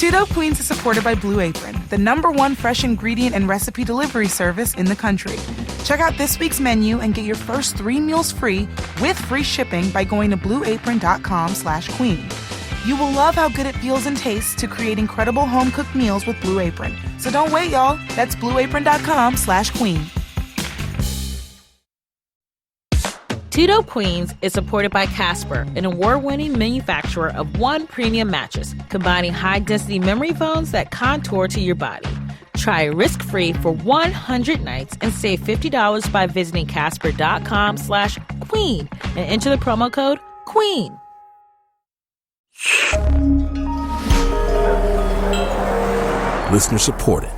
Two Dope Queens is supported by Blue Apron, the #1 fresh ingredient and recipe delivery service in the country. Check out this week's menu and get your first 3 meals free with free shipping by going to blueapron.com/queen. You will love how good it feels and tastes to create incredible home-cooked meals with Blue Apron. So don't wait, y'all. That's blueapron.com/queen. Two Dope Queens is supported by Casper, an award-winning manufacturer of One Premium mattress, combining high-density memory foams that contour to your body. Try risk-free for 100 nights and save $50 by visiting casper.com/queen and enter the promo code QUEEN. Listener supported.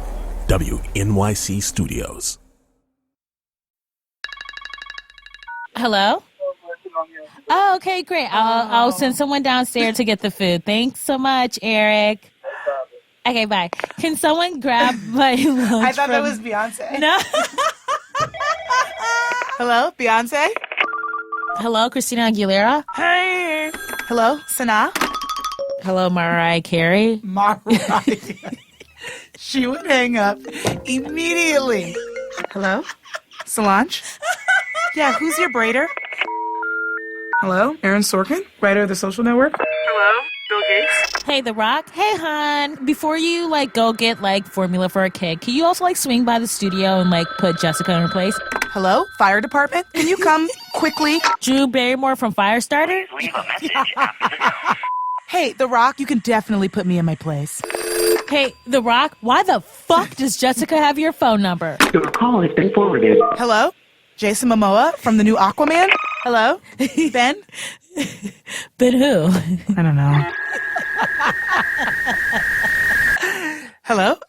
WNYC Studios. Hello? Oh, okay, great. I'll send someone downstairs to get the food. Thanks so much, Eric. Okay, bye. Can someone grab my lunch? I thought that was Beyonce. No. Hello, Beyonce? Hello, Christina Aguilera? Hey. Hello, Sanaa? Hello, Mariah Carey? Mariah. She would hang up immediately. Hello? Solange? Yeah, who's your braider? Hello? Aaron Sorkin, writer of The Social Network? Hello? Bill Gates? Hey, The Rock? Hey, hon. Before you, go get, formula for a kid, can you also, swing by the studio and, put Jessica in her place? Hello? Fire department? Can you come quickly? Drew Barrymore from Firestarter? Please leave a message after the tone. Hey, The Rock, you can definitely put me in my place. Hey, The Rock, why the fuck does Jessica have your phone number? Your call has been forwarded. Hello? Jason Momoa from the new Aquaman? Hello? Ben? Ben who? I don't know. Hello?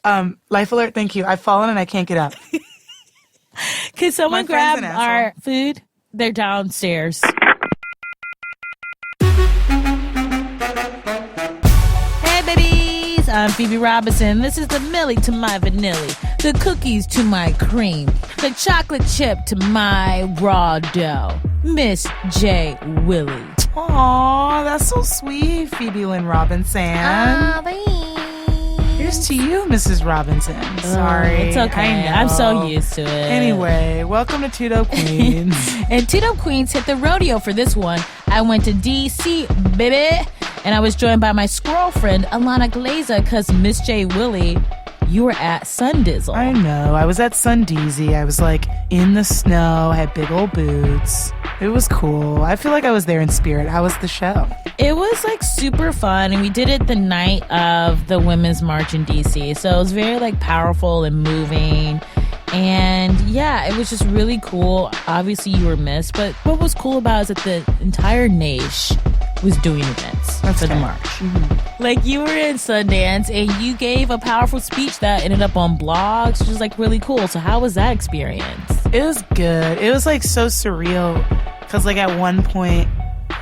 Life alert, thank you. I've fallen and I can't get up. Can someone My friend's grab an our food? They're downstairs. Hey, babies! I'm Phoebe Robinson. This is the Millie to my vanilli, the cookies to my cream, the chocolate chip to my raw dough. Miss J. Willie. Aw, that's so sweet, Phoebe Lynn Robinson. Here's to you, Mrs. Robinson. Sorry. It's okay. I'm so used to it. Anyway, welcome to Two Dope Queens. And Two Dope Queens hit the rodeo for this one. I went to D.C., baby. And I was joined by my squirrel friend, Alana Glazer, because Miss J. Willie, you were at Sundizzle. I know. I was at Sundeezy. I was in the snow. I had big old boots. It was cool. I feel like I was there in spirit. How was the show? It was super fun, and we did it the night of the Women's March in DC. So it was very powerful and moving. And yeah, it was just really cool. Obviously you were missed, but what was cool about it is that the entire nation was doing events for the march. Mm-hmm. You were in Sundance and you gave a powerful speech that ended up on blogs, which was really cool. So how was that experience? It was good. It was so surreal because at one point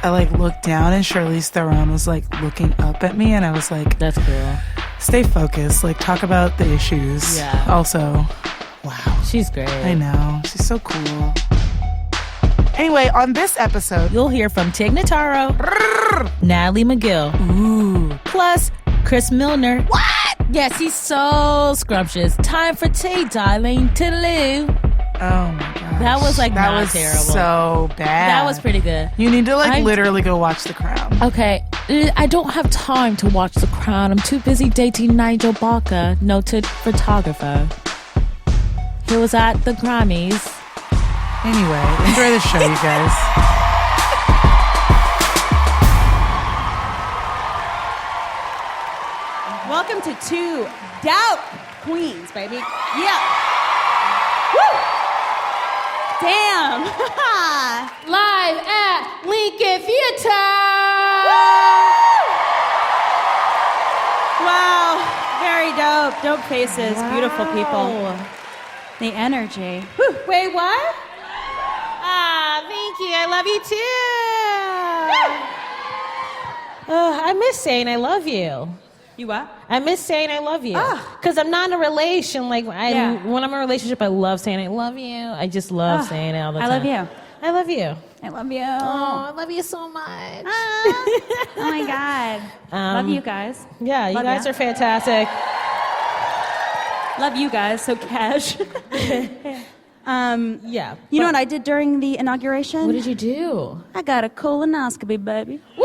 I looked down and Charlize Theron was looking up at me and I was that's cool. Stay focused. Talk about the issues. Yeah. Also, wow. She's great. I know. She's so cool. Anyway, on this episode, you'll hear from Tig Notaro, Natalie McGill, plus Chris Milner. What? Yes, he's so scrumptious. Time for tea, darling. Toodaloo. Oh my gosh. That was that not was terrible. So bad. That was pretty good. You need to literally go watch The Crown. Okay, I don't have time to watch The Crown. I'm too busy dating Nigel Barker, noted photographer. He was at the Grammys. Anyway, enjoy the show, you guys. Welcome to Two Dope Queens, baby. Yeah. Woo! Damn. Live at Lincoln Theater. Wow. Very dope. Dope faces. Wow. Beautiful people. The energy. Whew. Wait, what? Thank you. I love you too. I miss saying I love you. You what? I miss saying I love you. Because I'm not in a relation. When I'm in a relationship, I love saying I love you. I just love saying it all the time. I love you. I love you. I love you. Oh, I love you so much. Oh my God. Love you guys. Yeah, you Love guys ya. are fantastic. Love you guys. So cash. Yeah. You know what I did during the inauguration? What did you do? I got a colonoscopy, baby. Woo!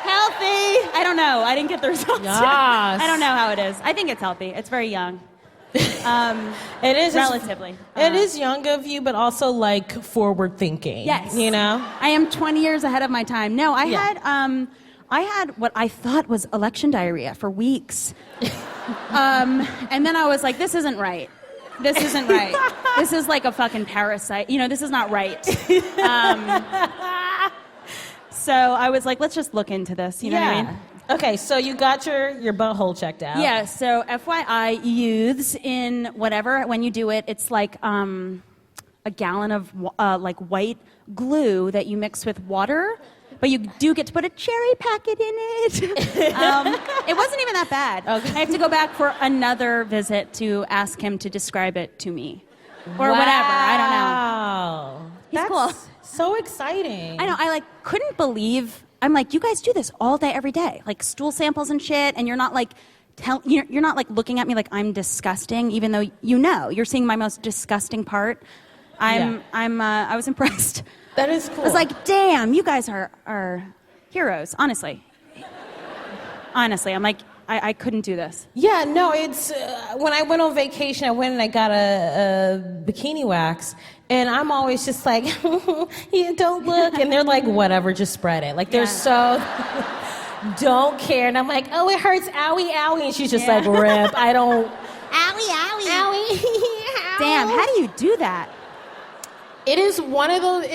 Healthy. I don't know. I didn't get the results. Yes. I don't know how it is. I think it's healthy. It's very young. It is Relatively. It is young of you, but also like forward thinking. Yes. You know? I am 20 years ahead of my time. No, I Yeah. had what I thought was election diarrhea for weeks. And then I was like, this isn't right. This isn't right. This is like a fucking parasite. You know, this is not right. So I was like, let's just look into this. You know what I mean? Okay, so you got your butthole checked out. Yeah, so FYI, youths, in whatever, when you do it, it's like a gallon of like white glue that you mix with water, but you do get to put a cherry packet in it. It wasn't even that bad. Okay. I have to go back for another visit to ask him to describe it to me. Or whatever, I don't know. He's That's cool. so exciting. I know, I like couldn't believe, I'm like, you guys do this all day, every day, like stool samples and shit, and you're not like, you're not like looking at me like I'm disgusting, even though you're seeing my most disgusting part. I was impressed. That is cool. I was like, damn, you guys are heroes, honestly. Honestly, I'm like, I couldn't do this. Yeah, no, it's when I went on vacation, I went and I got a bikini wax, and I'm always just like, yeah, don't look, and they're like, whatever, just spread it. Like they're so don't care, and I'm like, oh, it hurts, owie, owie, and she's just like, rip, I don't, Owie, owie. owie. Damn, how do you do that? It is one of those.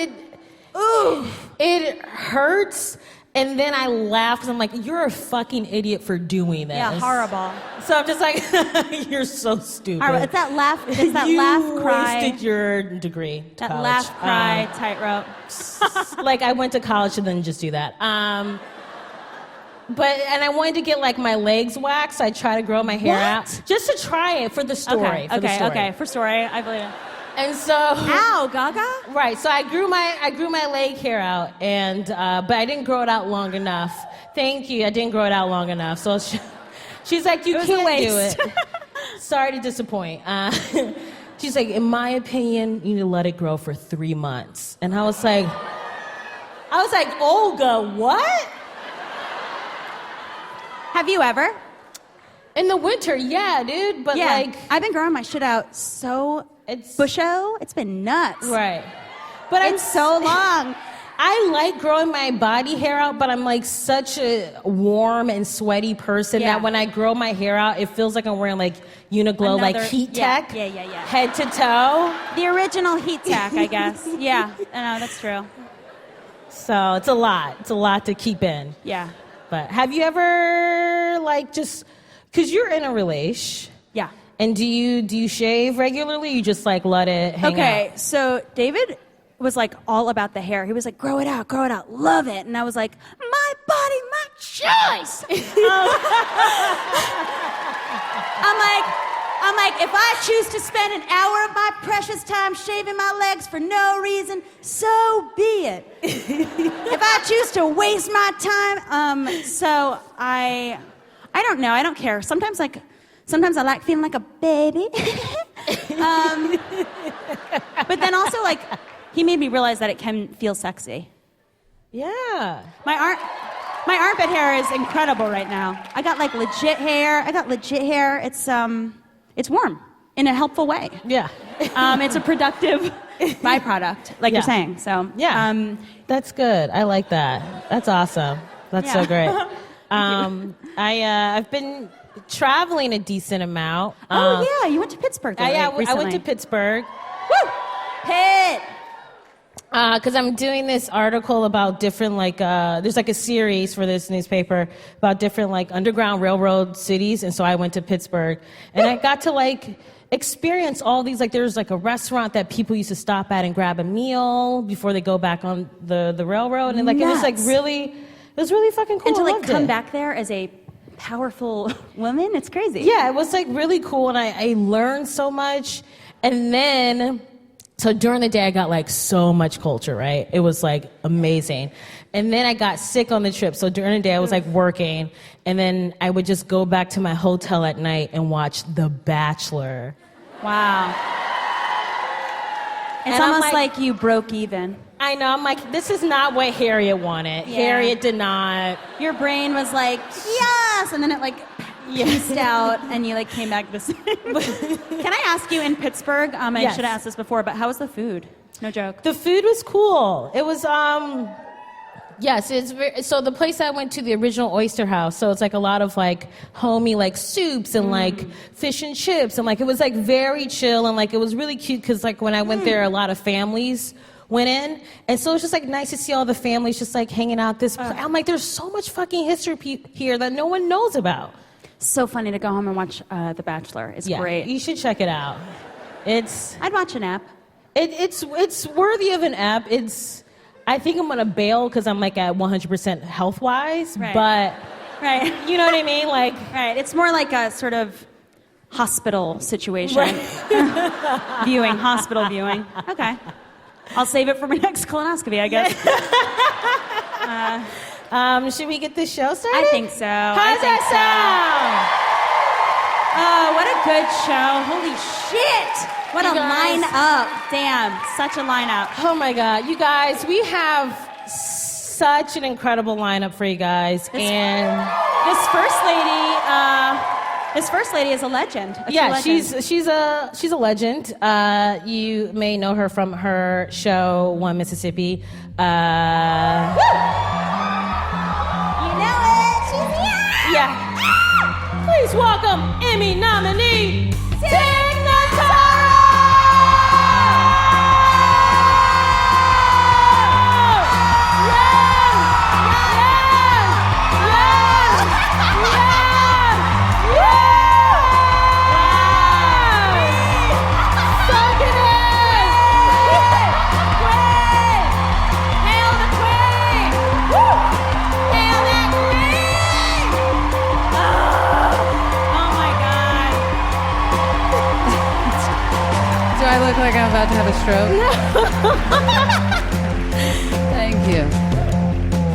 It hurts. And then I laugh because I'm like, you're a fucking idiot for doing this. Yeah, horrible. So I'm just like, you're so stupid. It's that laugh. It's that you laugh cry. wasted your degree. That college. laugh cry tightrope. Like I went to college and then just do that. But I wanted to get like my legs waxed. So I try to grow my hair out just to try it for the story. Okay. For story, I believe it. And so, Ow, Gaga. right. So I grew my leg hair out, and but I didn't grow it out long enough. Thank you. I didn't grow it out long enough. So she's like, you can't do it. Sorry to disappoint. She's like, in my opinion, you need to let it grow for 3 months. And I was like, Olga, what? Have you ever? In the winter, yeah, dude. But like, I've been growing my shit out so busho. It's been nuts. Right. But it's so long. I like growing my body hair out, but I'm like such a warm and sweaty person that when I grow my hair out, it feels like I'm wearing like Uniqlo, like heat tech. Yeah. Head to toe. The original heat tech, I guess. Yeah, I know, that's true. So it's a lot. It's a lot to keep in. Yeah. But have you ever like just, because you're in a relation. Yeah. And do you shave regularly? You just like let it hang out? Okay, so David was like all about the hair. He was like, grow it out, love it. And I was like, my body, my choice. I'm like, if I choose to spend an hour of my precious time shaving my legs for no reason, so be it. If I choose to waste my time, so I don't know, I don't care. Sometimes I like feeling like a baby. But then also, like, he made me realize that it can feel sexy. Yeah. My armpit hair is incredible right now. I got like legit hair. It's warm in a helpful way. Yeah. It's a productive byproduct, like you're saying. So yeah. That's good. I like that. That's awesome. That's so great. I've been traveling a decent amount. You went to Pittsburgh. I went to Pittsburgh. Woo! Pitt! Because I'm doing this article about different, like, there's like a series for this newspaper about different, like, underground railroad cities. And so I went to Pittsburgh. And I got to, like, experience all these, like, there's, like, a restaurant that people used to stop at and grab a meal before they go back on the railroad. And, like, it was, like, it was really fucking cool. And to, I like, loved come it. back there as a powerful woman, it's crazy. Yeah, it was, like, really cool. And I learned so much. And then So during the day, I got like so much culture, right? It was like amazing. And then I got sick on the trip. So during the day, I was like working. And then I would just go back to my hotel at night and watch The Bachelor. Wow. It's And I'm almost like you broke even. I know. I'm like, this is not what Harriet wanted. Yeah. Harriet did not. Your brain was like, yes! And then it like pieced out and you like came back the same. Can I ask you, in Pittsburgh, I Yes. should have asked this before, but how was the food? No joke. The food was cool. It was, yes, so the place I went to, the original Oyster House, so it's like a lot of like homey like soups and like fish and chips, and like it was like very chill, and like it was really cute because like when I went there, a lot of families went in, and so it's just like nice to see all the families just like hanging out this place. I'm like, there's so much fucking history here that no one knows about. So funny to go home and watch The Bachelor. It's great. You should check it out. I'd watch an app. It's worthy of an app. I think I'm gonna bail because I'm like at 100% health wise, Right. but Right. you know what I mean? Like, Right. It's more like a sort of hospital situation. Viewing, hospital viewing. Okay. I'll save it for my next colonoscopy, I guess. should we get this show started? I think so. How's that sound? Oh, what a good show. Holy shit. What You a guys. lineup. Damn, such a lineup. Oh my God, you guys, we have such an incredible lineup for you guys, and This first lady is a legend. A true yeah, legend. she's a legend. You may know her from her show One Mississippi. You know it. She's here. Yeah. Please welcome Emmy nominee Notaro. Do I look like I'm about to have a stroke? Thank you.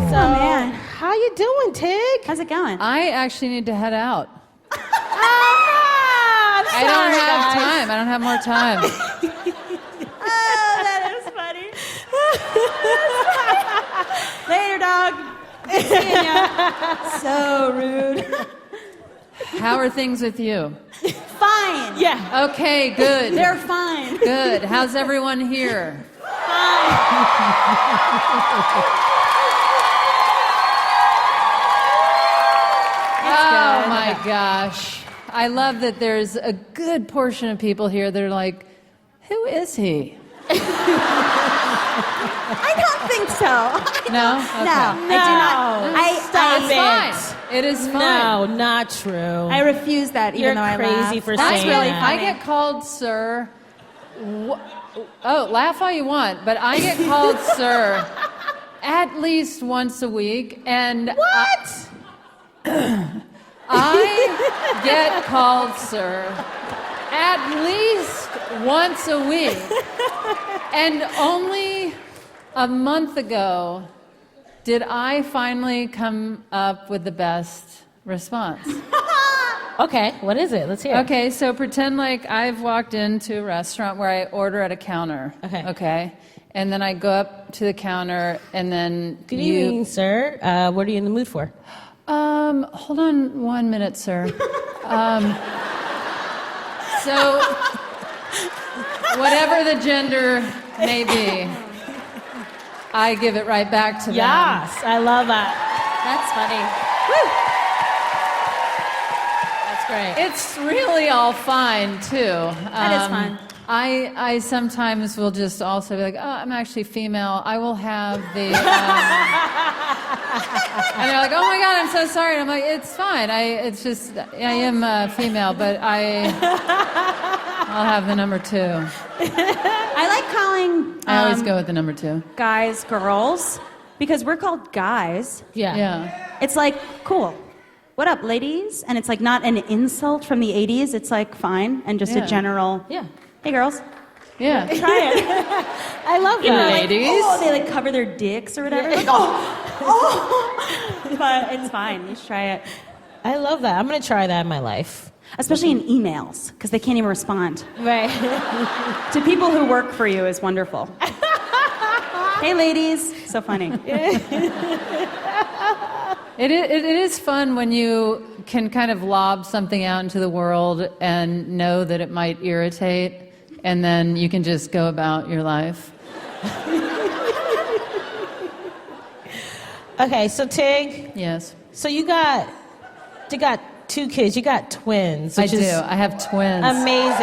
So, man. how you doing, Tig? How's it going? I actually need to head out. I'm I don't sorry, have guys. time. I don't have more time. Oh, that is funny. Later, dog. So rude. How are things with you? Fine. Yeah. Okay, good. They're fine. Good. How's everyone here? Oh my gosh. I love that there's a good portion of people here that are like, who is he? I don't think so. No? Okay. No, I do not. Stop It's it. fine. It is fine. No, not true. I refuse that, even You're though I crazy laugh. for That's saying really that. funny. I get called sir. Oh, laugh all you want, but I get called sir at least once a week. And What? I get called sir at least once a week. And only a month ago did I finally come up with the best response. Okay, what is it? Let's hear it. Okay, so pretend like I've walked into a restaurant where I order at a counter. Okay. Okay. And then I go up to the counter and then Good evening, sir. What are you in the mood for? Hold on 1 minute, sir. So whatever the gender may be, I give it right back to them. Yes, I love that. That's funny. That's great. It's really all fine too. That is fun. I sometimes will just also be like, oh, I'm actually female. I will have the. And they're like, oh my God, I'm so sorry. And I'm like, it's fine. I am female, but I'll have the number 2. I like calling I always go with the number 2. guys girls because we're called guys. Yeah. Yeah. It's like, cool. What up, ladies? And it's like not an insult from the 80s. It's like fine and just Yeah. a general, Yeah. hey, girls. Yeah. Try it. I love that. Ladies. They like cover their dicks or whatever. Like, but it's fine. You should try it. I love that. I'm going to try that in my life. Especially in emails, because they can't even respond. Right. To people who work for you is wonderful. Hey, ladies. So funny. It is fun when you can kind of lob something out into the world and know that it might irritate, and then you can just go about your life. Okay, so Tig. Yes. So you got 2 kids. You got twins. I Which do. is I have twins. amazing.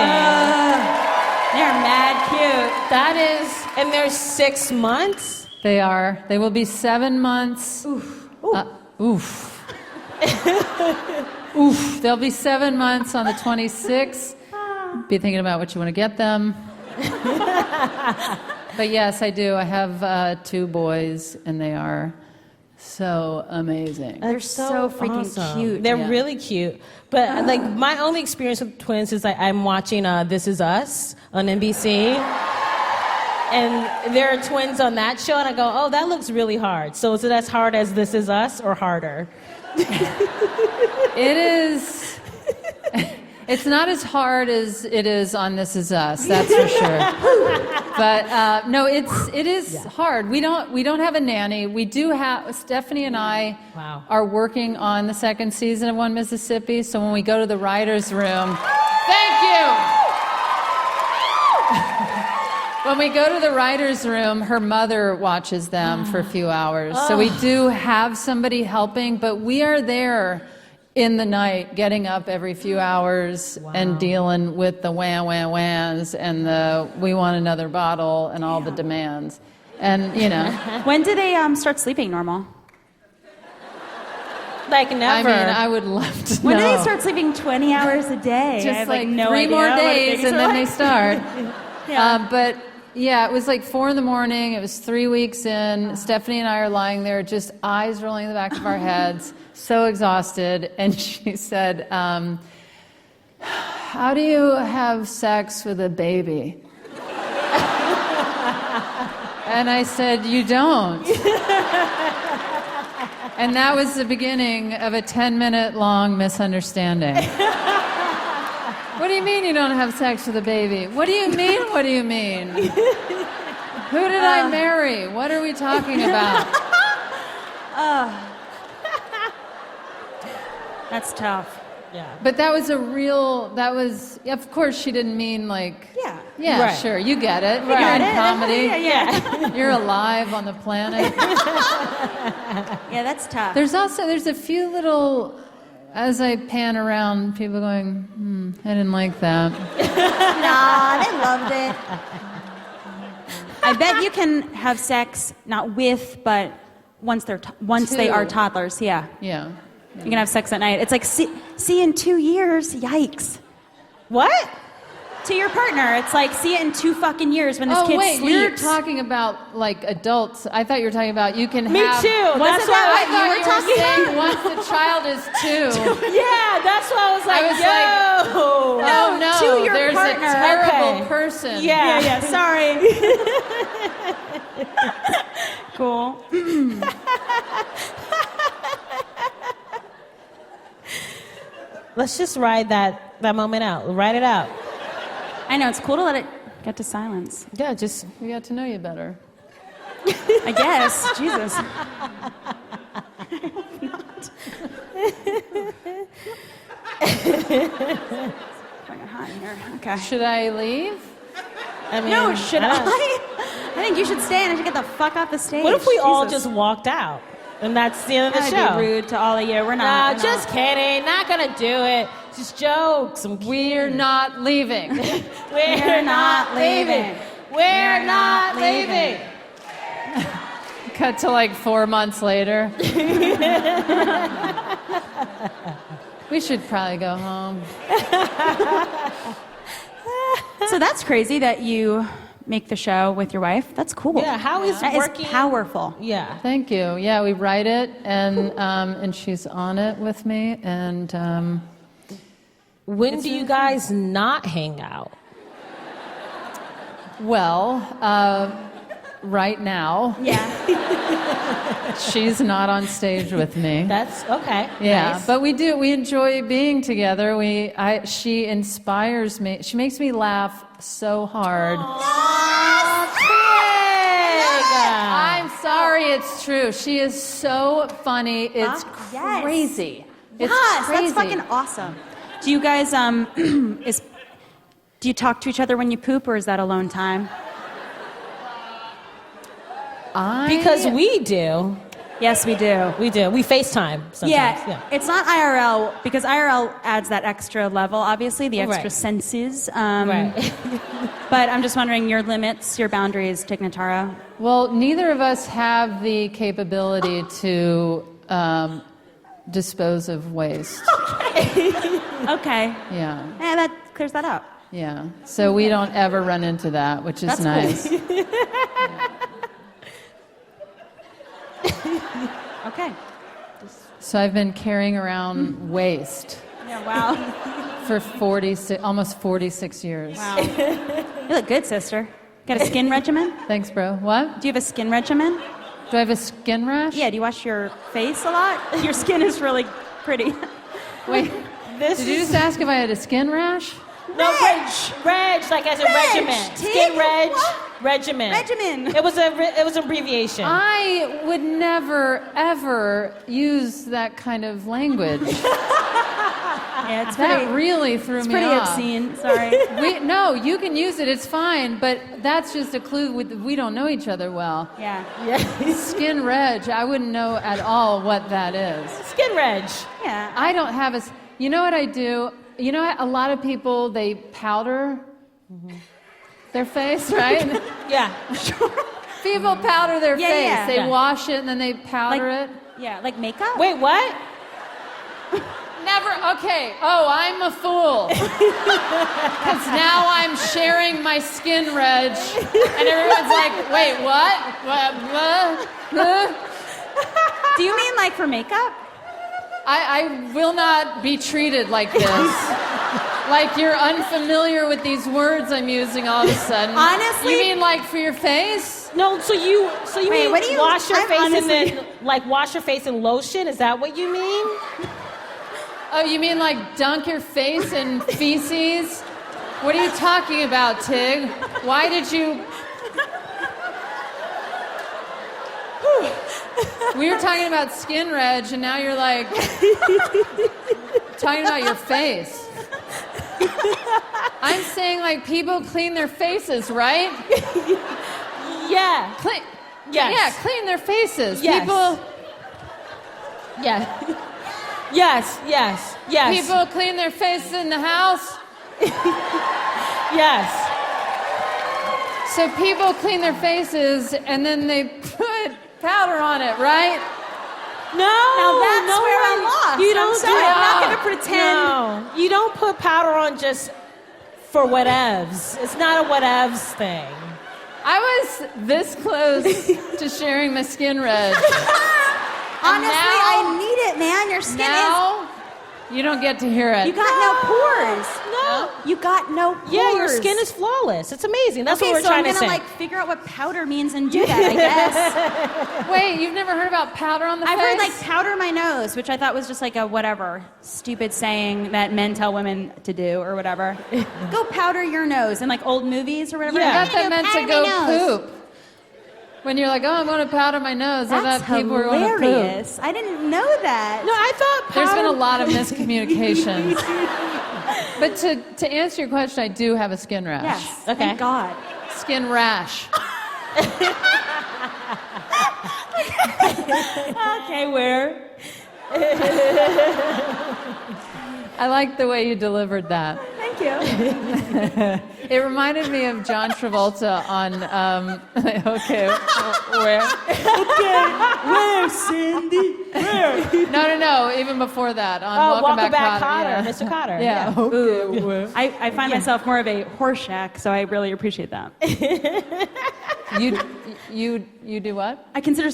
They're mad cute. That is. And they're 6 months. They are. They will be 7 months. Oof. Oof. Oof. They'll be 7 months on the 26th. Be thinking about what you want to get them. But yes, I do. I have 2 boys, and they are so amazing. They're so freaking cute. They're really cute. But like my only experience with twins is like I'm watching This Is Us on NBC. And there are twins on that show, and I go, oh, that looks really hard. So is it as hard as This Is Us or harder? It is. It's not as hard as it is on This Is Us, that's for sure. But no, it is hard. We don't have a nanny. We do have Stephanie and I are working on the 2nd season of One Mississippi. So when we go to the writers' room, thank you. When we go to the writers' room, her mother watches them for a few hours. So we do have somebody helping, but we are there in the night, getting up every few hours and dealing with the whans and the we want another bottle and all the demands. And, you know. When do they start sleeping normal? Like never. I mean, I would love to know. When do they start sleeping 20 hours a day? Just I have, like no 3 idea more what days things and are then like. they start. Yeah. But yeah, it was like 4 a.m. It was 3 weeks in. Stephanie and I are lying there, just eyes rolling in the back of our heads, so exhausted. And she said, how do you have sex with a baby? And I said, you don't. And that was the beginning of a 10-minute long misunderstanding. What do you mean you don't have sex with a baby? What do you mean, what do you mean? Who did I marry? What are we talking about? That's tough. Yeah. But that was of course she didn't mean like, yeah, Right. sure, you get it. Right. You're in comedy. Yeah. You're alive on the planet. Yeah, that's tough. There's a few little, as I pan around, people going, I didn't like that. Nah, they loved it. I bet you can have sex not with, but once they are toddlers. Yeah, Yeah. you can have sex at night. It's like see in 2 years. Yikes! What? To your partner, it's like see it in 2 fucking years when this kid wait, sleeps. you're talking about like adults. I thought you were talking about you can Me have. too. That's Wasn't why that I thought what you you were were saying once the child is 2. Yeah, that's why I was like, Oh no, to your there's partner. a terrible Okay. person. Yeah. Sorry. Cool. Let's just ride that moment out. Ride it out. I know it's cool to let it get to silence. Yeah, just we got to know you better. I guess. Jesus. Fucking hot in here. Okay. Should I leave? I mean, No, should don't- I? I think you should stay and I should get the fuck off the stage. What if we all Jesus. just walked out? And that's the end of the That'd show. be rude to all of you. We're Nah, not. just kidding. Not gonna do it. Just jokes. We're not leaving. We're not leaving. We're not leaving. Cut to like 4 months later. We should probably go home. So that's crazy that you make the show with your wife. That's cool. Yeah, how is That is working? powerful. Yeah. Thank you. Yeah, we write it, and she's on it with me. And When do you guys not hang out? Well, right now, she's not on stage with me. That's okay. Yeah, Nice. but we enjoy being together. She inspires me. She makes me laugh so hard. I'm sorry, it's true. She is so funny. It's crazy. It's crazy. That's fucking awesome. Do you guys do you talk to each other when you poop, or is that alone time? Because we do. Yes, we do. We do. We FaceTime sometimes. Yeah, it's not IRL because IRL adds that extra level, obviously, the extra Right. senses. Right. But I'm just wondering your limits, your boundaries, Tig Notaro. Well, neither of us have the capability to dispose of waste. Okay. Yeah, That clears that up. yeah. So we don't ever run into that, which is That's nice. cool. Okay. So I've been carrying around waste Yeah, wow. for almost 46 years. Wow. You look good, sister. Got a skin regimen? Thanks, bro. What? Do you have a skin regimen? Do I have a skin rash? Yeah, do you wash your face a lot? Your skin is really pretty. Wait, did you just ask if I had a skin rash? No, Reg, like as a regiment. Tig? Skin Reg, What? regiment. Regimen. It was an abbreviation. I would never, ever use that kind of language. Yeah, it's That pretty, really threw it's me pretty off. obscene. Sorry. No, you can use it, it's fine, but that's just a clue. We don't know each other well. Yeah. Skin reg, I wouldn't know at all what that is. Skin Reg. Yeah. I don't have you know what I do? You know, a lot of people, they powder their face, right? Yeah. People powder their Yeah, face. yeah. They Yeah. wash it and then they powder it. Yeah, like makeup? Wait, what? Never, okay. Oh, I'm a fool. Because now I'm sharing my skin reg. And everyone's like, wait, what? What? Do you mean like for makeup? I will not be treated like this. Like you're unfamiliar with these words I'm using all of a sudden. Honestly- You mean like for your face? No, so you Wait, mean what do you- wash your I'm face honestly- and then like wash your face in lotion? Is that what you mean? Oh, you mean like dunk your face in feces? What are you talking about, Tig? Why did you... We were talking about skin reg, and now you're like talking about your face. I'm saying like people clean their faces, right? Yeah. Clean. Yes. Yeah, clean their faces. Yes. People. Yeah. Yes. Yes. Yes. People clean their faces in the house. Yes. So people clean their faces and then they put powder on it, right? No. Now that's no where way. I'm lost. You I'm don't sorry, do I'm not that. gonna pretend. No. You don't put powder on just for whatevs. It's not a whatevs thing. I was this close to sharing my skin reg. Honestly, now- I need it, man. Your skin Now, you don't get to hear it. is. You got no pores. No. You got no pores. Yeah, your skin is flawless. It's amazing. That's okay, what we're so trying I'm to gonna say. like figure out what powder means and do that, I guess. Wait, you've never heard about powder on the I've face? heard like powder my nose, which I thought was just like a whatever stupid saying that men tell women to do or whatever. Go powder your nose in like old movies or whatever. I Yeah. thought that meant to powder go my nose. poop. When you're like, oh, I'm going to powder my nose. I That's thought people were going to poop. hilarious. I didn't know that. No, I thought powder. There's been a lot of miscommunications. But to answer your question, I do have a skin rash. Yes. Okay. Thank God. Skin rash. Okay, where? I like the way you delivered that. Thank you. It reminded me of John Travolta on, okay, where? Where, Cindy? Where? No, even before that. On Oh, Welcome Back, Cotter. yeah. Mr. Cotter. Yeah. Ooh. I find myself more of a Horseshack, so I really appreciate that. You do what? I consider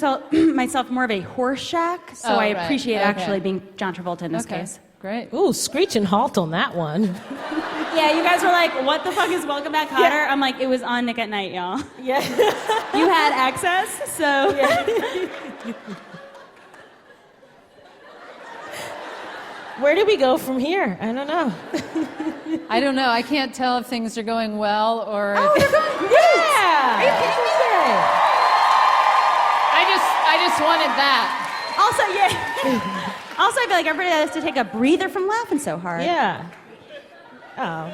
myself more of a Horseshack, so Oh, I right. appreciate Okay. actually being John Travolta in this Okay, case. great. Ooh, screech and halt on that one. Yeah, you guys were like, what the fuck is Welcome Back Kotter? Yeah. I'm like, it was on Nick at Night, y'all. Yeah. You had access, so. Yeah. Where do we go from here? I don't know. I don't know. I can't tell if things are going well or. Oh, they're going great. Yeah. Are you kidding me? I just wanted that. Also, yeah. Also, I feel like everybody has to take a breather from laughing so hard. Yeah. Oh.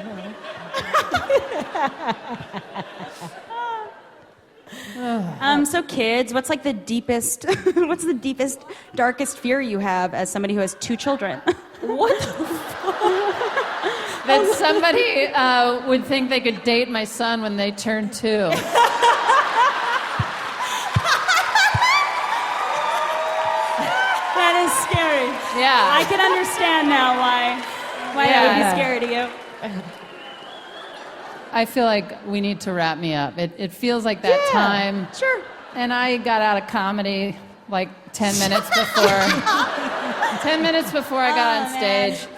So kids, what's like the deepest, darkest fear you have as somebody who has 2 children? What the fuck? That somebody would think they could date my son when they turn 2. That is scary. Yeah. I can understand now why that would be scary to you. I feel like we need to wrap me up. It feels like that time. Sure. And I got out of comedy like 10 minutes before. 10 minutes before I got on stage.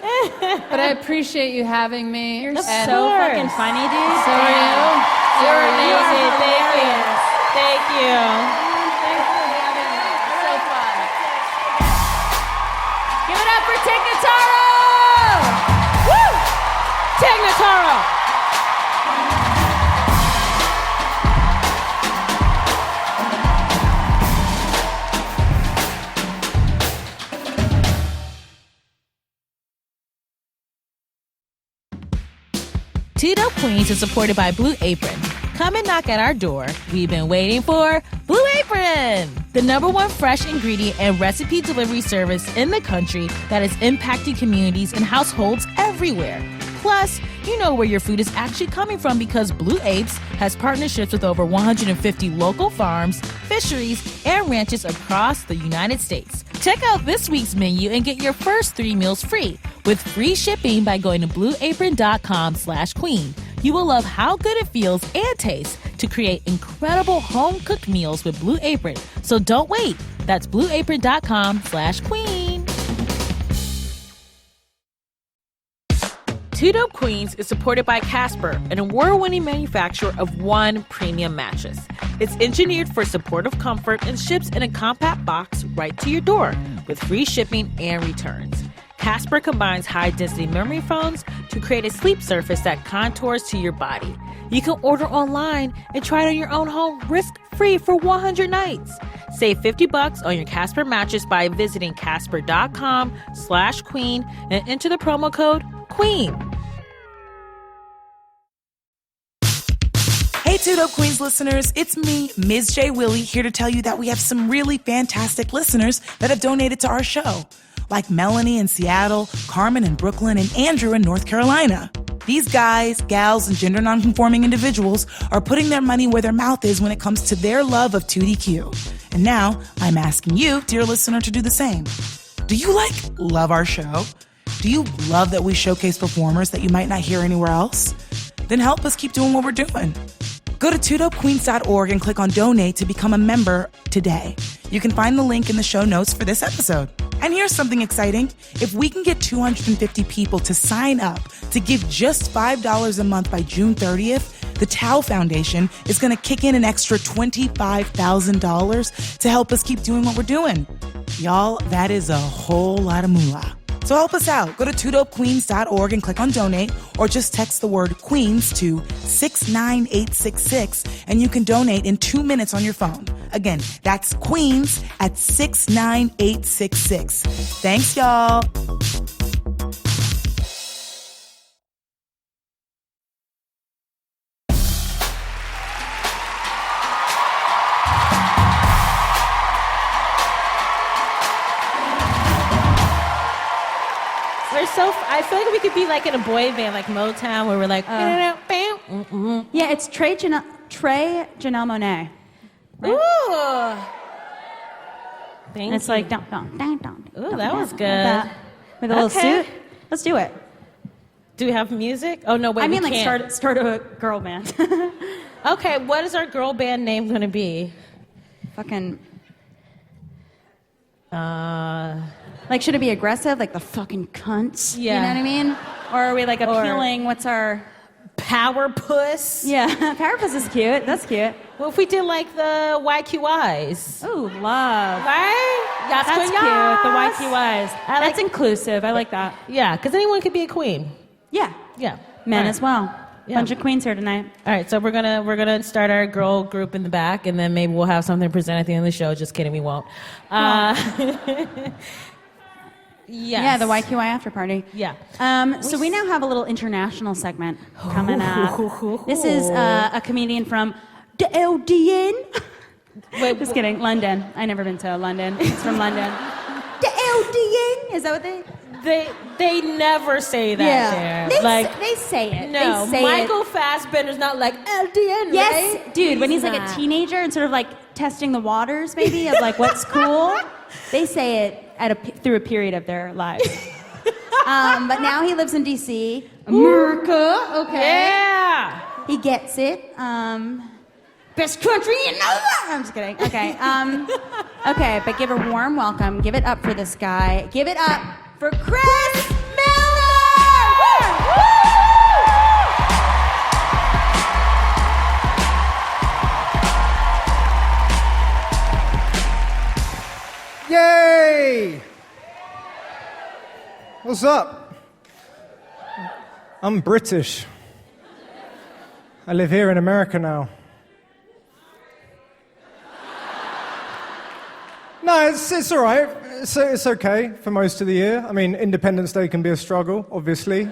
But I appreciate you having me. You're so fucking funny, dude. So are you. You're amazing. Thank you. Thank you. So fun. Give it up for Tig Notaro! Woo! Tig Notaro! Two Dope Queens is supported by Blue Apron. Come and knock at our door. We've been waiting for Blue Apron, the #1 fresh ingredient and recipe delivery service in the country that is impacting communities and households everywhere. Plus, you know where your food is actually coming from because Blue Apes has partnerships with over 150 local farms, fisheries, and ranches across the United States. Check out this week's menu and get your first 3 meals free with free shipping by going to blueapron.com/queen. You will love how good it feels and tastes to create incredible home-cooked meals with Blue Apron. So don't wait. That's blueapron.com/queen. Two Dope Queens is supported by Casper, an award-winning manufacturer of One premium mattress. It's engineered for supportive comfort and ships in a compact box right to your door with free shipping and returns. Casper combines high-density memory foams to create a sleep surface that contours to your body. You can order online and try it on your own home risk-free for 100 nights. Save $50 on your Casper mattress by visiting casper.com/queen and enter the promo code QUEEN. Hey, Two Dope Queens listeners, it's me, Ms. J. Willie, here to tell you that we have some really fantastic listeners that have donated to our show, like Melanie in Seattle, Carmen in Brooklyn, and Andrew in North Carolina. These guys, gals, and gender nonconforming individuals are putting their money where their mouth is when it comes to their love of 2DQ. And now I'm asking you, dear listener, to do the same. Do you love our show? Do you love that we showcase performers that you might not hear anywhere else? Then help us keep doing what we're doing. Go to twodopequeens.org and click on donate to become a member today. You can find the link in the show notes for this episode. And here's something exciting. If we can get 250 people to sign up to give just $5 a month by June 30th, the Tao Foundation is going to kick in an extra $25,000 to help us keep doing what we're doing. Y'all, that is a whole lot of moolah. So help us out. Go to twodopequeens.org and click on donate, or just text the word Queens to 69866 and you can donate in 2 minutes on your phone. Again, that's Queens at 69866. Thanks, y'all. I feel like we could be like in a boy band, like Motown, where we're like, yeah, it's Trey Janelle Monáe. Right? Ooh. Thank and it's you. like, don't. Ooh, that was good. With a little suit. Let's do it. Do we have music? Oh, no, wait, I mean, we like, can't. start a girl band. Okay, what is our girl band name going to be? Fucking... Like, should it be aggressive? Like the fucking cunts? Yeah. You know what I mean? Or are we like appealing? What's our Power puss. Yeah, Powerpuss is cute. That's cute. Well, if we did like the YQIs. Ooh, love. Right? That's cute. The YQYs. That's inclusive. I like that. Yeah, because anyone could be a queen. Yeah. Yeah. Men Right. as well. Yeah. Bunch of queens here tonight. All right, so we're gonna start our girl group in the back, and then maybe we'll have something to present at the end of the show. Just kidding, we won't. Yes. Yeah, the YQY after party. Yeah. So we now have a little international segment coming up. This is a comedian from the LDN. Wait, Just kidding. London. I've never been to London. It's from London. The LDN. Is that what They never say that there. They say it. No, they say Michael it. Fassbender's not like LDN, Yes, right? dude. When he's like a not. teenager and sort of like testing the waters, maybe of like what's cool, they say it through a period of their lives. But now he lives in D.C. America. Okay. Yeah. He gets it. Best country in the world. I'm just kidding. Okay. Okay, but give a warm welcome. Give it up for this guy. Give it up for Chris Miller. Woo! Yay! What's up? I'm British. I live here in America now. No, it's all right. It's okay for most of the year. I mean, Independence Day can be a struggle, obviously.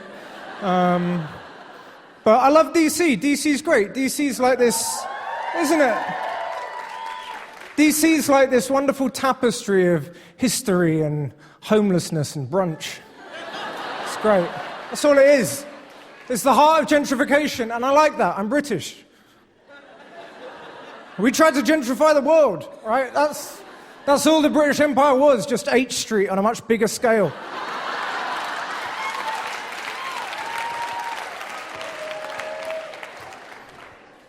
But I love DC. DC's great. DC's like this, isn't it? DC's like this wonderful tapestry of history and homelessness and brunch. It's great. That's all it is. It's the heart of gentrification, and I like that. I'm British. We tried to gentrify the world, right? That's all the British Empire was, just H Street on a much bigger scale.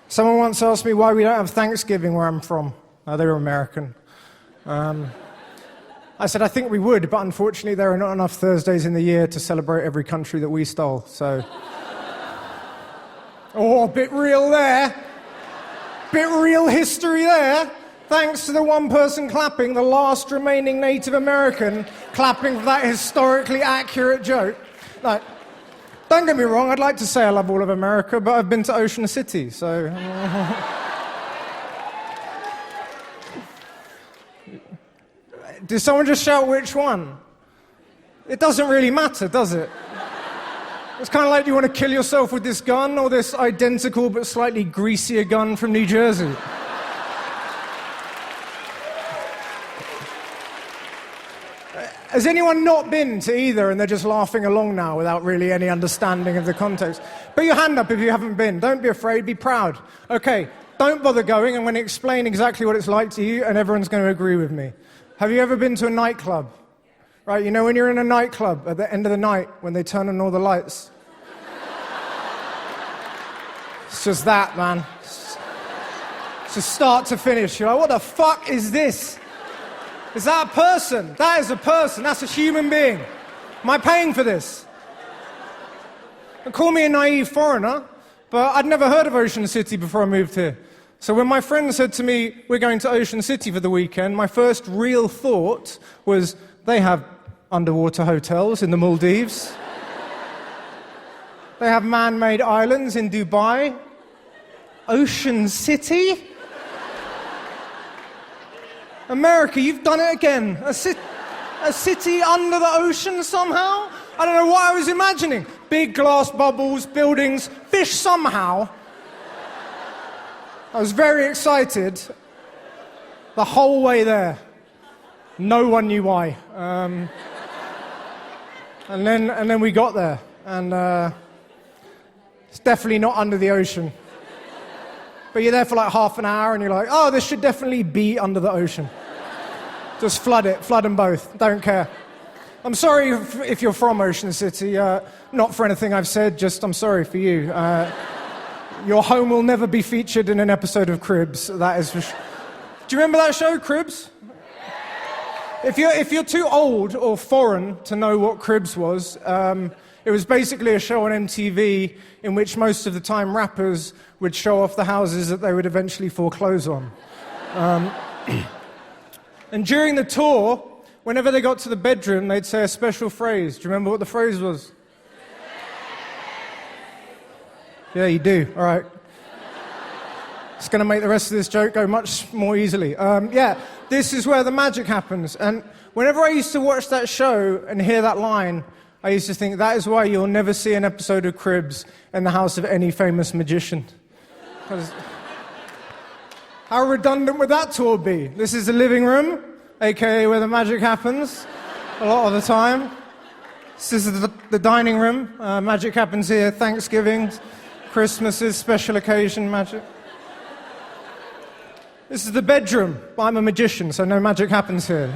Someone once asked me why we don't have Thanksgiving where I'm from. They were American. I said, I think we would, but unfortunately there are not enough Thursdays in the year to celebrate every country that we stole, so... Oh, a bit real there. Bit real history there. Thanks to the one person clapping, the last remaining Native American clapping for that historically accurate joke. No, don't get me wrong, I'd like to say I love all of America, but I've been to Ocean City, so... Did someone just shout which one? It doesn't really matter, does it? It's kind of like, do you want to kill yourself with this gun or this identical but slightly greasier gun from New Jersey? Has anyone not been to either and they're just laughing along now without really any understanding of the context? Put your hand up if you haven't been. Don't be afraid, be proud. Okay, don't bother going. I'm going to explain exactly what it's like to you and everyone's going to agree with me. Have you ever been to a nightclub? Right, you know when you're in a nightclub at the end of the night when they turn on all the lights? It's just that, man. It's just start to finish. You're like, what the fuck is this? Is that a person? That is a person. That's a human being. Am I paying for this? And call me a naive foreigner, but I'd never heard of Ocean City before I moved here. So when my friend said to me, we're going to Ocean City for the weekend, my first real thought was, they have underwater hotels in the Maldives. They have man-made islands in Dubai. Ocean City? America, you've done it again. A city under the ocean somehow? I don't know what I was imagining. Big glass bubbles, buildings, fish somehow. I was very excited the whole way there. No one knew why. And then we got there, and it's definitely not under the ocean. But you're there for like half an hour, and you're like, oh, this should definitely be under the ocean. Just flood them both, don't care. I'm sorry if you're from Ocean City, not for anything I've said, just I'm sorry for you. Your home will never be featured in an episode of Cribs, that is for sure. Do you remember that show, Cribs? If you're too old or foreign to know what Cribs was, It was basically a show on MTV in which most of the time rappers would show off the houses that they would eventually foreclose on. And during the tour, whenever they got to the bedroom, they'd say a special phrase. Do you remember what the phrase was? Yeah, you do. All right. It's going to make the rest of this joke go much more easily. This is where the magic happens. And whenever I used to watch that show and hear that line, I used to think, that is why you'll never see an episode of Cribs in the house of any famous magician. How redundant would that tour be? This is the living room, aka where the magic happens, a lot of the time. This is the dining room. Magic happens here. Thanksgiving, Christmases, special occasion magic. This is the bedroom. I'm a magician, so no magic happens here.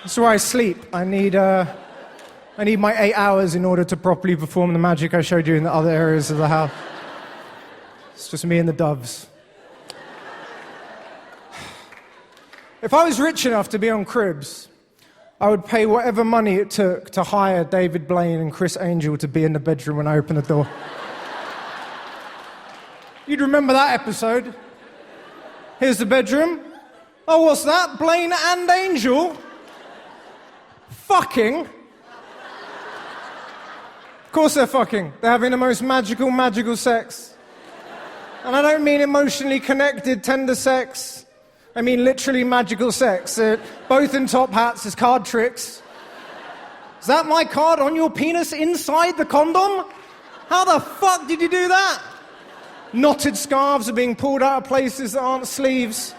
This is where I sleep. I need my 8 hours in order to properly perform the magic I showed you in the other areas of the house. It's just me and the doves. If I was rich enough to be on Cribs, I would pay whatever money it took to hire David Blaine and Chris Angel to be in the bedroom when I open the door. You'd remember that episode. Here's the bedroom. Oh, what's that? Blaine and Angel? Fucking. Of course they're fucking. They're having the most magical sex. And I don't mean emotionally connected, tender sex. I mean literally magical sex. They're both in top hats as card tricks. Is that my card on your penis inside the condom? How the fuck did you do that? Knotted scarves are being pulled out of places that aren't sleeves.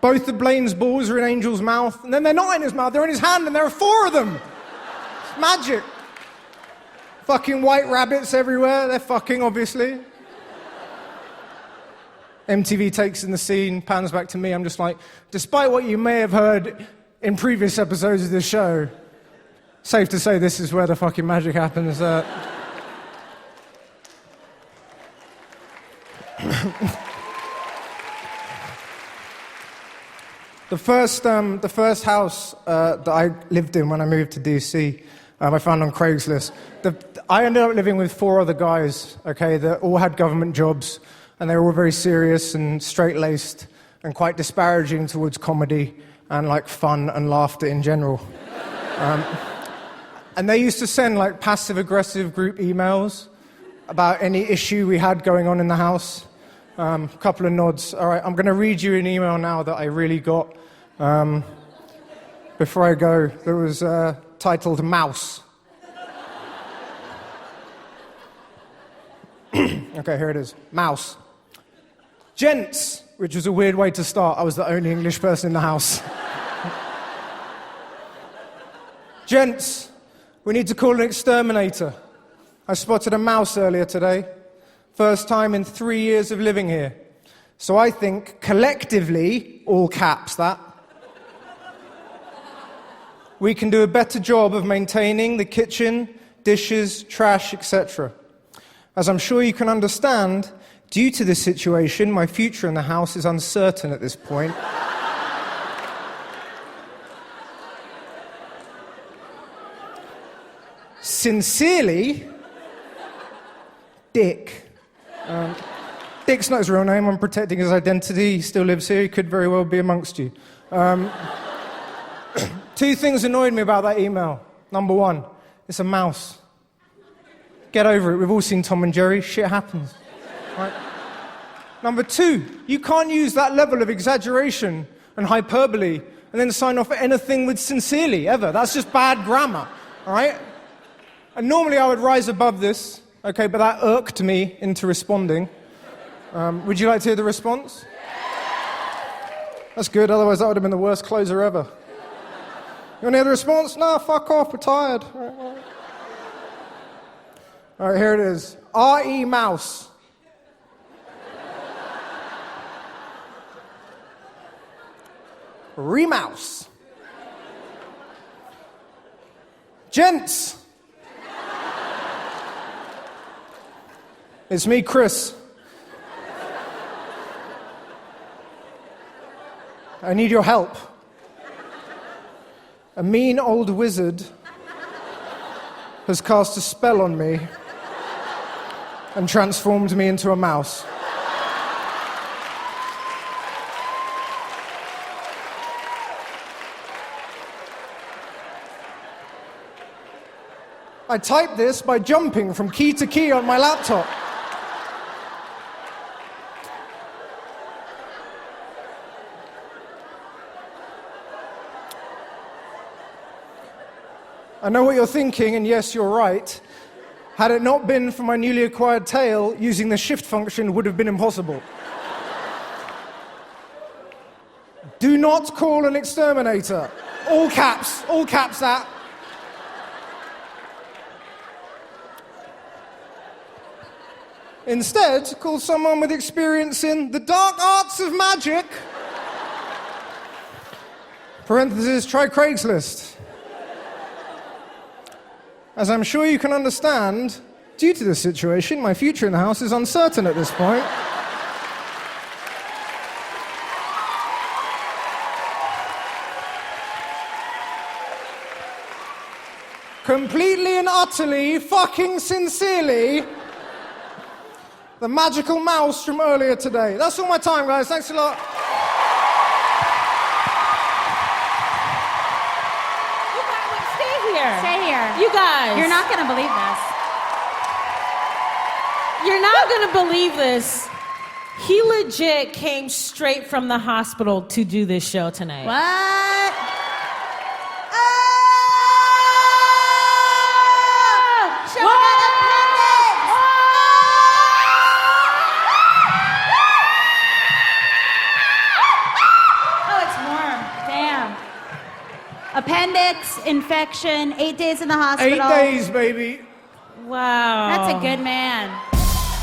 Both the Blaine's balls are in Angel's mouth, and then they're not in his mouth, they're in his hand, and there are 4 of them. It's magic. Fucking white rabbits everywhere, they're fucking, obviously. MTV takes in the scene, pans back to me, I'm just like, despite what you may have heard in previous episodes of this show, safe to say this is where the fucking magic happens. The first house that I lived in when I moved to DC, I found on Craigslist. I ended up living with 4 other guys, okay, that all had government jobs, and they were all very serious and straight-laced and quite disparaging towards comedy and like fun and laughter in general. And they used to send like passive-aggressive group emails about any issue we had going on in the house. A couple of nods. All right, I'm going to read you an email now that I really got before I go. That was titled Mouse. Okay, here it is. Mouse. Gents, which was a weird way to start. I was the only English person in the house. Gents, we need to call an exterminator. I spotted a mouse earlier today. First time in 3 years of living here. So I think, collectively, all caps that, we can do a better job of maintaining the kitchen, dishes, trash, etc. As I'm sure you can understand, due to this situation, my future in the house is uncertain at this point. Sincerely, Dick. Dick's not his real name. I'm protecting his identity. He still lives here. He could very well be amongst you. 2 things annoyed me about that email. Number 1, it's a mouse. Get over it. We've all seen Tom and Jerry. Shit happens. Right? Number 2, you can't use that level of exaggeration and hyperbole and then sign off anything with sincerely, ever. That's just bad grammar. All right? And normally I would rise above this. Okay, but that irked me into responding. Would you like to hear the response? That's good, otherwise that would have been the worst closer ever. You want to hear the response? No, fuck off, we're tired. All right, here it is. R.E. Mouse. Remouse. Gents. It's me, Chris. I need your help. A mean old wizard has cast a spell on me and transformed me into a mouse. I typed this by jumping from key to key on my laptop. I know what you're thinking, and yes, you're right. Had it not been for my newly acquired tail, using the shift function would have been impossible. Do not call an exterminator. All caps that. Instead, call someone with experience in the dark arts of magic. Parentheses, try Craigslist. As I'm sure you can understand, due to this situation, my future in the house is uncertain at this point. Completely and utterly, fucking sincerely, the magical mouse from earlier today. That's all my time, guys. Thanks a lot. Stay here. You guys. You're not going to believe this. You're not going to believe this. He legit came straight from the hospital to do this show tonight. What? Show that appendix! Oh, it's warm. Damn. Appendix, infection, 8 days in the hospital. 8 days, baby. Wow. That's a good man.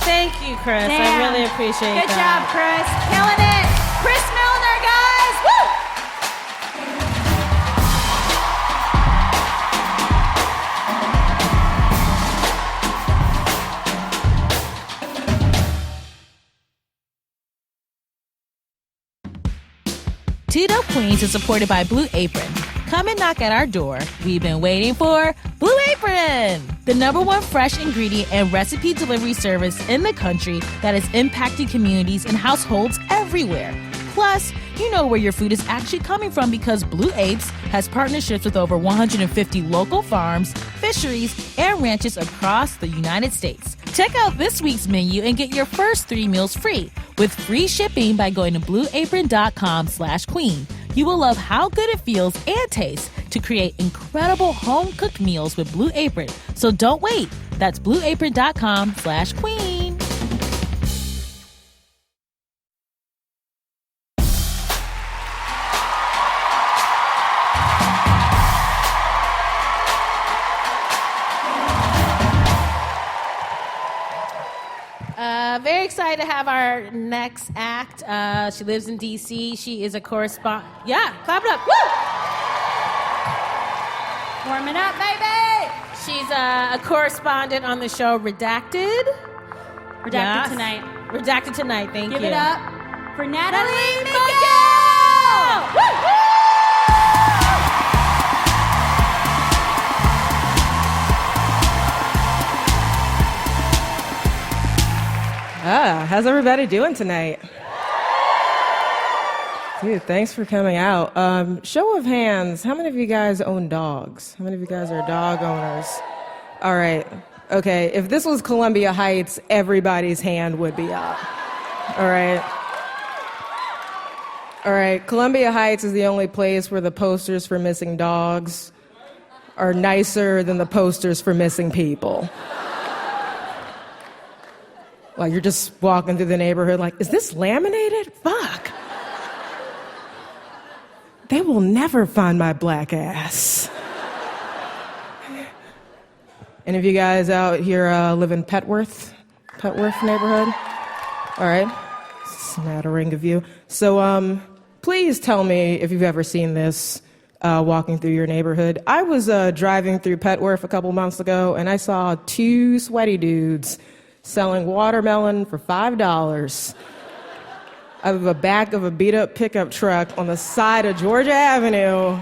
Thank you, Chris. Damn. I really appreciate Good that. job, Chris. Killing it. Chris Milner, guys. Woo! Tito Queens is supported by Blue Apron. Come and knock at our door. We've been waiting for Blue Apron, the #1 fresh ingredient and recipe delivery service in the country that is impacting communities and households everywhere. Plus, you know where your food is actually coming from because Blue Apes has partnerships with over 150 local farms, fisheries, and ranches across the United States. Check out this week's menu and get your first 3 meals free with free shipping by going to blueapron.com/queen. You will love how good it feels and tastes to create incredible home-cooked meals with Blue Apron. So don't wait. That's blueapron.com/queen. Very excited to have our next act. She lives in D.C. She is a correspondent. Yeah, clap it up. Woo! Warm it up, baby. She's a correspondent on the show Redacted. Redacted tonight. Redacted tonight, thank you. Give it up for Natalie Miguel. Woo! How's everybody doing tonight? Dude, thanks for coming out. Show of hands, how many of you guys own dogs? How many of you guys are dog owners? All right. Okay, if this was Columbia Heights, everybody's hand would be up. All right. All right, Columbia Heights is the only place where the posters for missing dogs are nicer than the posters for missing people. Like, you're just walking through the neighborhood like, is this laminated? Fuck. They will never find my black ass. Any of you guys out here live in Petworth neighborhood? All right, smattering of you. So please tell me if you've ever seen this walking through your neighborhood. I was driving through Petworth a couple months ago, and I saw 2 sweaty dudes selling watermelon for $5 out of the back of a beat-up pickup truck on the side of Georgia Avenue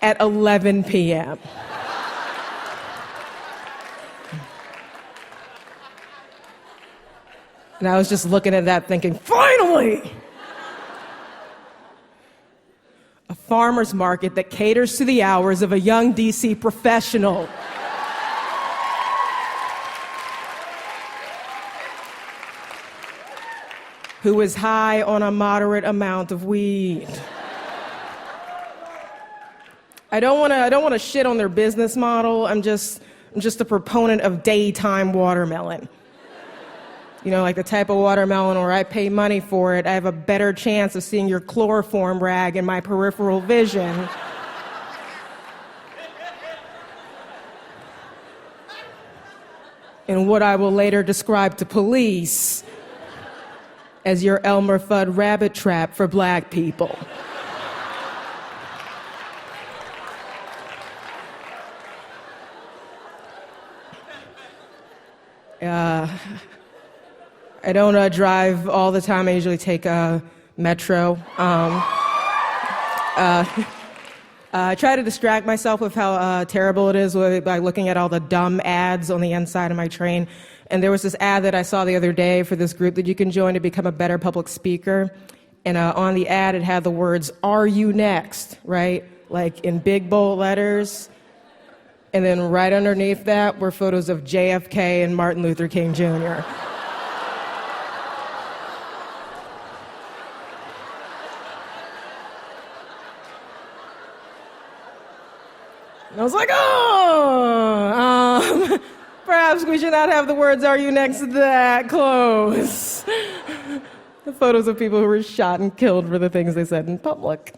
at 11 p.m. And I was just looking at that thinking, finally! A farmer's market that caters to the hours of a young DC professional. Who is high on a moderate amount of weed. I don't want to shit on their business model. I'm just a proponent of daytime watermelon. You know, like the type of watermelon where I pay money for it, I have a better chance of seeing your chloroform rag in my peripheral vision. In what I will later describe to police as your Elmer Fudd rabbit trap for black people. I don't drive all the time. I usually take Metro. I try to distract myself with how terrible it is by looking at all the dumb ads on the inside of my train. And there was this ad that I saw the other day for this group that you can join to become a better public speaker. And on the ad, it had the words, "Are you next?" right? Like in big bold letters. And then right underneath that were photos of JFK and Martin Luther King Jr. And I was like, perhaps we should not have the words "Are you next?" that close. The photos of people who were shot and killed for the things they said in public.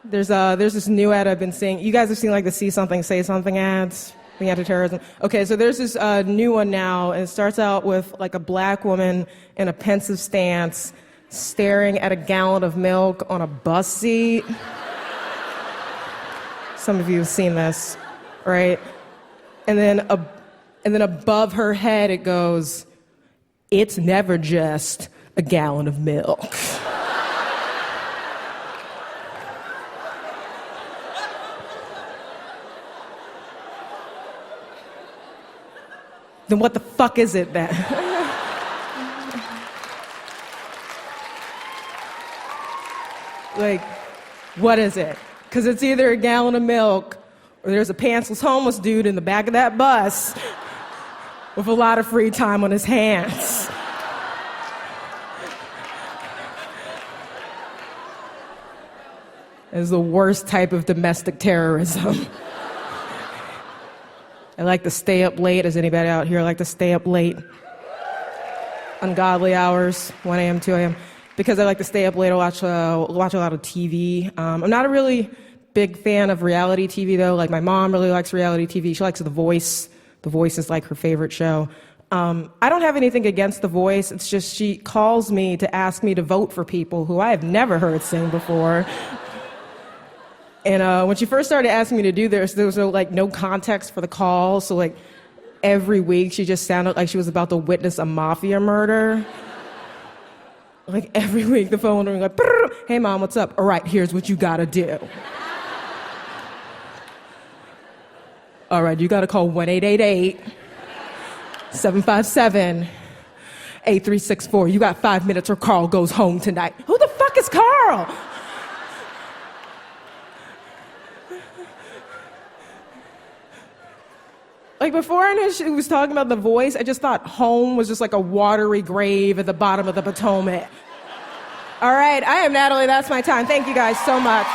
There's this new ad I've been seeing. You guys have seen like the See Something, Say Something ads, the anti-terrorism. Okay, so there's this new one now, and it starts out with like a black woman in a pensive stance, staring at a gallon of milk on a bus seat. Some of you have seen this, right? And then above her head it goes, "It's never just a gallon of milk." Then what the fuck is it then? Like, what is it? Because it's either a gallon of milk or there's a pantsless homeless dude in the back of that bus with a lot of free time on his hands. It's the worst type of domestic terrorism. I like to stay up late. Is anybody out here like to stay up late? Ungodly hours, 1 a.m., 2 a.m. Because I like to stay up late, I watch a lot of TV. I'm not a really big fan of reality TV, though. Like, my mom really likes reality TV. She likes The Voice. The Voice is like her favorite show. I don't have anything against The Voice. It's just she calls me to ask me to vote for people who I have never heard sing before. And when she first started asking me to do this, there was no context for the call. So like every week she just sounded like she was about to witness a mafia murder. Like every week the phone would ring like, "Brr, hey mom, what's up? All right, here's what you gotta do. All right, you gotta call 1-888-757-8364. You got 5 minutes or Carl goes home tonight." Who the fuck is Carl? Like, before I knew she was talking about The Voice, I just thought home was just like a watery grave at the bottom of the Potomac. All right, I am Natalie. That's my time. Thank you guys so much.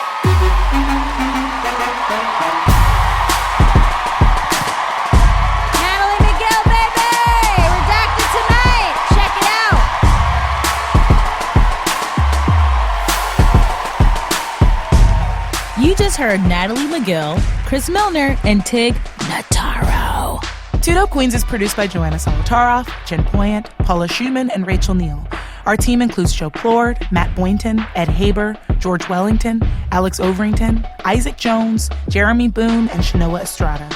Natalie McGill, baby! Redacted tonight! Check it out! You just heard Natalie McGill, Chris Milner, and Tig Notaro. Two Dope Queens is produced by Joanna Solitaroff, Jen Poyant, Paula Schumann, and Rachel Neal. Our team includes Joe Plord, Matt Boynton, Ed Haber, George Wellington, Alex Overington, Isaac Jones, Jeremy Boone, and Shanoa Estrada.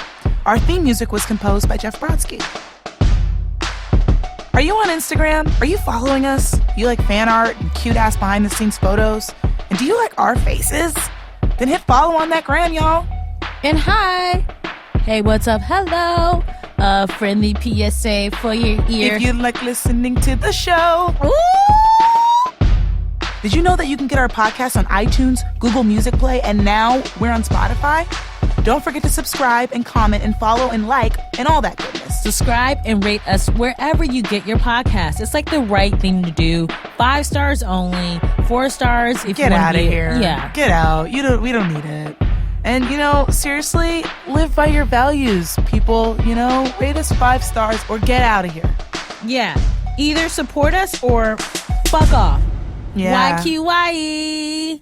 Our theme music was composed by Jeff Brodsky. Are you on Instagram? Are you following us? You like fan art and cute-ass behind-the-scenes photos? And do you like our faces? Then hit follow on that gram, y'all. And hi. Hey, what's up? Hello. A friendly PSA for your ear. If you like listening to the show. Ooh! Did you know that you can get our podcast on iTunes, Google Music Play, and now we're on Spotify? Don't forget to subscribe and comment and follow and like and all that goodness. Subscribe and rate us wherever you get your podcast. It's like the right thing to do. 5 stars only. 4 stars if Get you want out to of be. here. Yeah. Get out. We don't need it. And, seriously, live by your values, people. Rate us 5 stars or get out of here. Yeah. Either support us or fuck off. Yeah. YQYE.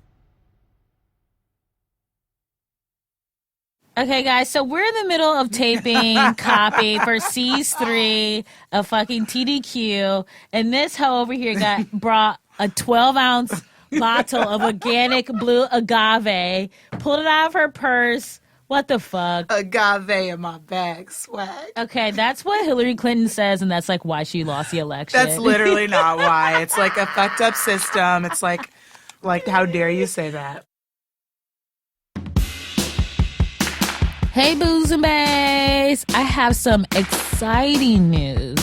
Okay, guys, so we're in the middle of taping copy for Seas 3 of fucking TDQ, and this hoe over here brought a 12-ounce bottle of organic blue agave, pulled it out of her purse. What the fuck? Agave in my bag, swag. Okay, that's what Hillary Clinton says, and that's like why she lost the election. That's literally not why. It's like a fucked up system. It's like how dare you say that? Hey, Booze and Bays! I have some exciting news.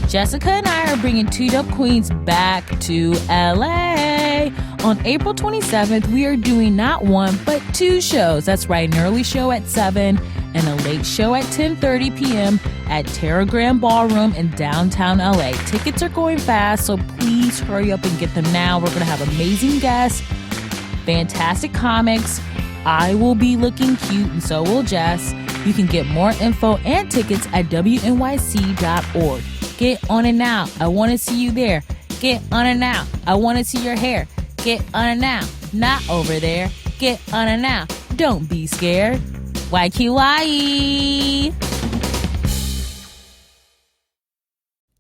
Jessica and I are bringing 2 Dope Queens back to LA. On April 27th, we are doing not 1, but 2 shows. That's right, an early show at 7 and a late show at 10:30 p.m. at Terragram Ballroom in downtown LA. Tickets are going fast, so please hurry up and get them now. We're going to have amazing guests, fantastic comics. I will be looking cute, and so will Jess. You can get more info and tickets at wnyc.org. Get on it now. I want to see you there. Get on it now. I want to see your hair. Get on it now. Not over there. Get on it now. Don't be scared. YQYE.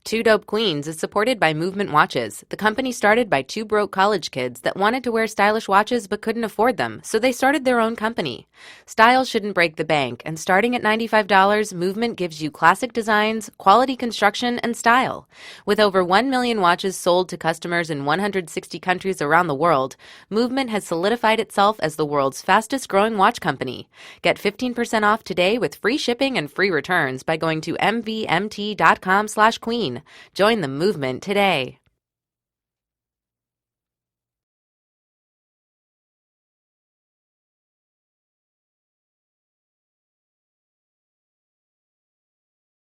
Two Dope Queens is supported by Movement Watches, the company started by 2 broke college kids that wanted to wear stylish watches but couldn't afford them, so they started their own company. Style shouldn't break the bank, and starting at $95, Movement gives you classic designs, quality construction, and style. With over 1 million watches sold to customers in 160 countries around the world, Movement has solidified itself as the world's fastest-growing watch company. Get 15% off today with free shipping and free returns by going to mvmt.com/queen. Join the movement today.